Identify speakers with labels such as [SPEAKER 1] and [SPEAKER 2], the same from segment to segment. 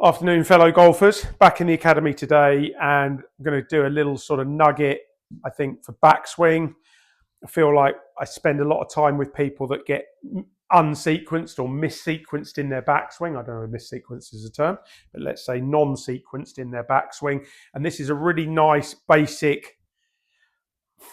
[SPEAKER 1] Afternoon, fellow golfers. Back in the academy today, and I'm going to do a little sort of nugget, I think, for backswing. I feel like I spend a lot of time with people that get unsequenced or missequenced in their backswing. I don't know if missequenced is a term, but let's say non-sequenced in their backswing. And this is a really nice basic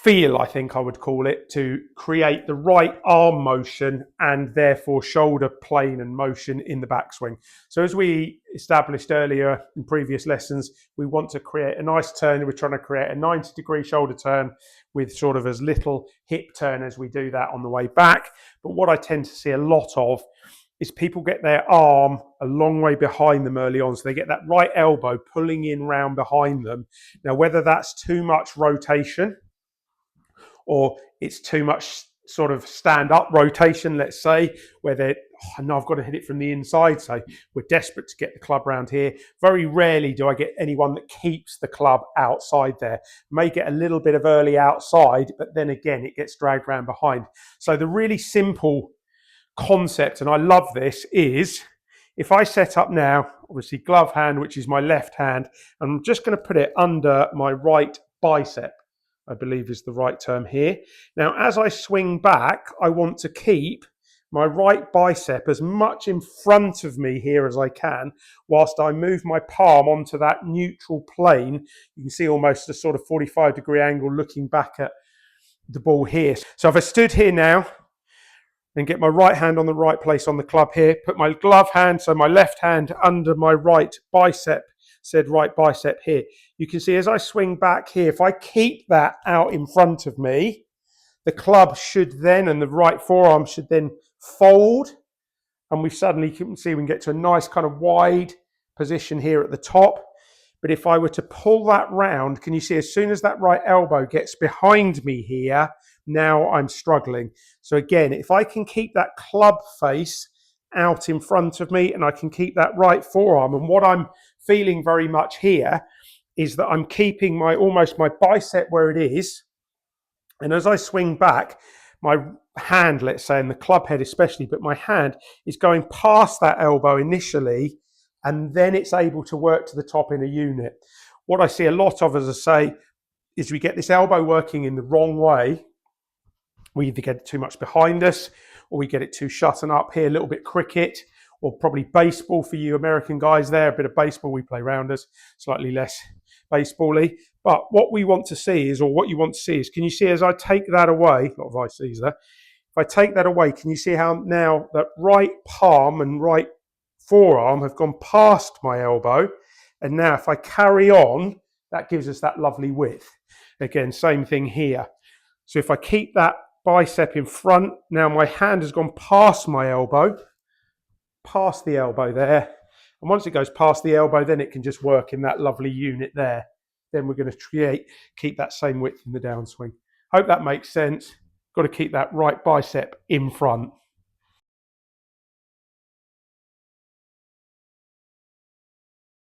[SPEAKER 1] feel, I think I would call it, to create the right arm motion and therefore shoulder plane and motion in the backswing. So as we established earlier in previous lessons, we want to create a nice turn. We're trying to create a 90-degree shoulder turn with sort of as little hip turn as we do that on the way back. But what I tend to see a lot of is people get their arm a long way behind them early on. So they get that right elbow pulling in round behind them. Now, whether that's too much rotation or it's too much sort of stand-up rotation, let's say, where they're, oh, no, I've got to hit it from the inside, so we're desperate to get the club round here. Very rarely do I get anyone that keeps the club outside there. May get a little bit of early outside, but then again, it gets dragged around behind. So the really simple concept, and I love this, is if I set up now, obviously glove hand, which is my left hand, and I'm just going to put it under my right bicep, I believe is the right term here. Now, as I swing back, I want to keep my right bicep as much in front of me here as I can, whilst I move my palm onto that neutral plane. You can see almost a sort of 45-degree angle looking back at the ball here. So if I stood here now and get my right hand on the right place on the club here, put my glove hand, so my left hand under my right bicep, said right bicep here. You can see as I swing back here, if I keep that out in front of me, the club should then, and the right forearm should then fold, and we suddenly can see we can get to a nice kind of wide position here at the top. But if I were to pull that round, can you see as soon as that right elbow gets behind me here, now I'm struggling. So again, if I can keep that club face out in front of me and I can keep that right forearm, and what I'm feeling very much here is that I'm keeping almost my bicep where it is, and as I swing back, my hand, let's say, in the club head especially, but my hand is going past that elbow initially, and then it's able to work to the top in a unit. What I see a lot of, as I say, is we get this elbow working in the wrong way. We either get it too much behind us, or we get it too shut and up here, a little bit cricket, or probably baseball for you American guys there, a bit of baseball. We play rounders, slightly less baseball-y. But what we want to see is, or what you want to see is, can you see as I take that away, a lot of I sees there, if I take that away, can you see how now that right palm and right forearm have gone past my elbow? And now if I carry on, that gives us that lovely width. Again, same thing here. So if I keep that bicep in front, now my hand has gone past my elbow, past the elbow there, and once it goes past the elbow, then it can just work in that lovely unit there. Then we're going to keep that same width in the downswing. Hope that makes sense. Got to keep that right bicep in front.